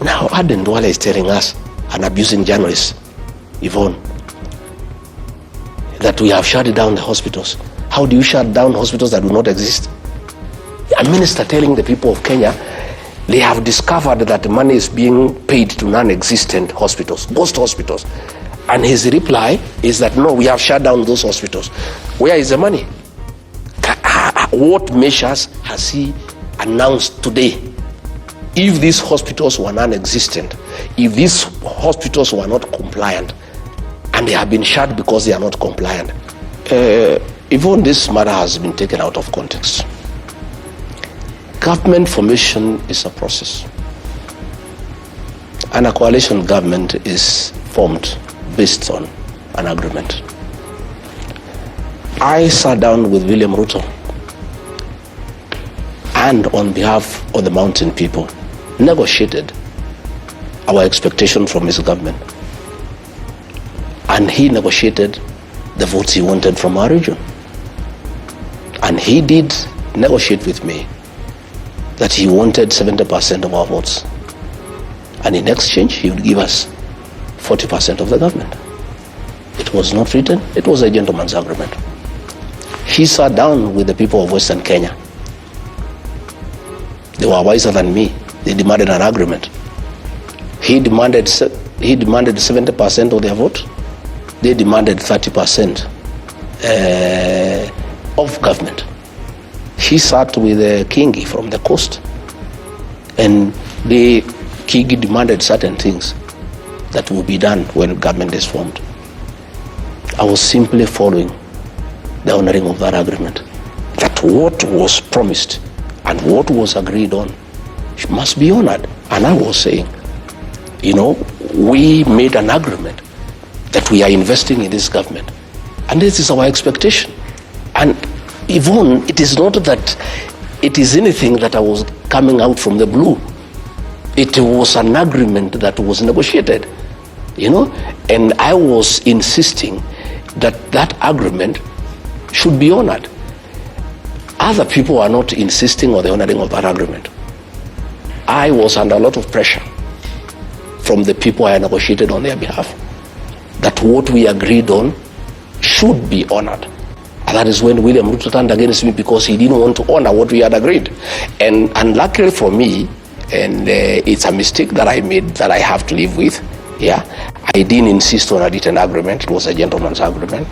Now Aden Duale is telling us, and abusing journalists, Yvonne, that we have shut down the hospitals. How do you shut down hospitals that do not exist? A minister telling the people of Kenya they have discovered that money is being paid to non-existent hospitals, ghost hospitals. And his reply is that no, we have shut down those hospitals. Where is the money? What measures has he announced today? If these hospitals were non-existent, if these hospitals were not compliant, and they have been shut because they are not compliant, even this matter has been taken out of context. Government formation is a process, and a coalition government is formed based on an agreement. I sat down with William Ruto and on behalf of the mountain people negotiated our expectation from his government, and he negotiated the votes he wanted from our region. And he did negotiate with me that he wanted 70% of our votes, and in exchange he would give us 40% of the government. It was not written, it was a gentleman's agreement. He sat down with the people of Western Kenya. They were wiser than me. They demanded an agreement. He demanded 70% of their vote. They demanded 30% of government. He sat with Kingi from the coast, and Kingi demanded certain things that will be done when government is formed. I was simply following the honoring of that agreement, that what was promised and what was agreed on must be honored. And I was saying, we made an agreement that we are investing in this government, and this is our expectation. And Yvonne, it is not that it is anything that I was coming out from the blue. It was an agreement that was negotiated, and I was insisting that that agreement should be honored. Other people are not insisting on the honoring of that agreement. I was under a lot of pressure from the people I negotiated on their behalf, that what we agreed on should be honored. And that is when William Ruto turned against me, because he didn't want to honor what we had agreed. And luckily for me, and it's a mistake that I made that I have to live with, I didn't insist on a written agreement. It was a gentleman's agreement.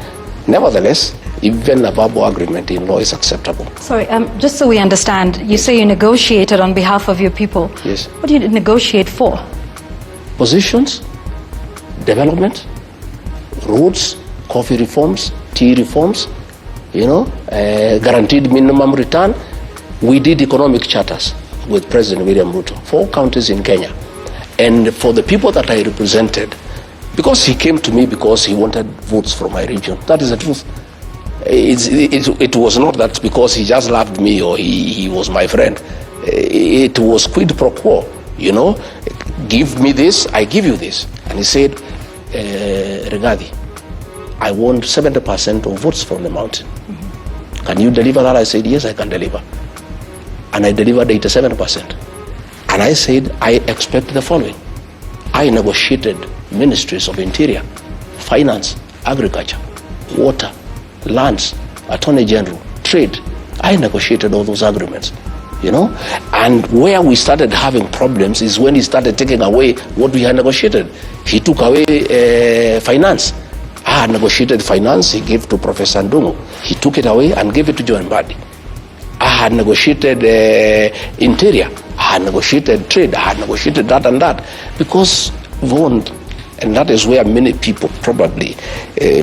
Nevertheless, even a verbal agreement in law is acceptable. Sorry, just so we understand, you say you negotiated on behalf of your people. Yes. What did you negotiate for? Positions, development, roads, coffee reforms, tea reforms, guaranteed minimum return. We did economic charters with President William Ruto, 4 counties in Kenya. And for the people that I represented, because he came to me because he wanted votes from my region. That is the truth. It was not that because he just loved me or he was my friend. It was quid pro quo, Give me this, I give you this. And he said, Rigathi, I want 70% of votes from the mountain. Mm-hmm. Can you deliver that? I said, yes, I can deliver. And I delivered 87%. And I said, I expect the following. I negotiated ministries of interior, finance, agriculture, water, lands, attorney general, trade. I negotiated all those agreements, And where we started having problems is when he started taking away what we had negotiated. He took away finance. I had negotiated finance, he gave to Professor Ndungu. He took it away and gave it to Joe Mbadi. I had negotiated interior, I had negotiated trade, I had negotiated that and that. Because and that is where many people probably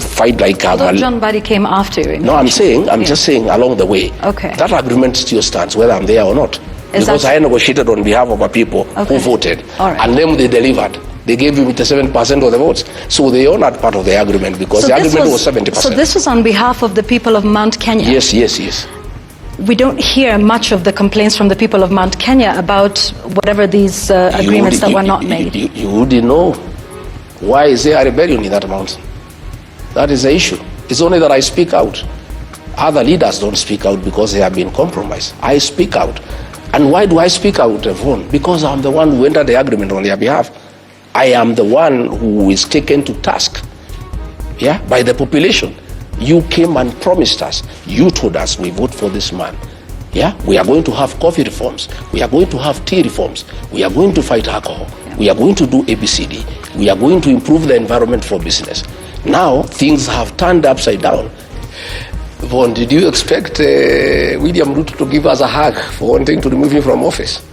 fight like John Mbadi came after you. No, I'm just saying along the way. Okay. That agreement still stands, whether I'm there or not. Because I negotiated on behalf of our people who voted. All right. And then they delivered. They gave him 7% of the votes. So they honored part of the agreement because the agreement was 70%. So this was on behalf of the people of Mount Kenya? Yes. We don't hear much of the complaints from the people of Mount Kenya about whatever these agreements that were not made. You wouldn't know. Why is there a rebellion in that mountain? That is the issue. It's only that I speak out. Other leaders don't speak out because they have been compromised. I speak out. And why do I speak out, Vaughan? Because I'm the one who entered the agreement on their behalf. I am the one who is taken to task, by the population. You came and promised us. You told us we vote for this man. We are going to have coffee reforms. We are going to have tea reforms. We are going to fight alcohol. We are going to do ABCD. We are going to improve the environment for business. Now things have turned upside down. Vaughan, did you expect William Ruto to give us a hug for wanting to remove him from office?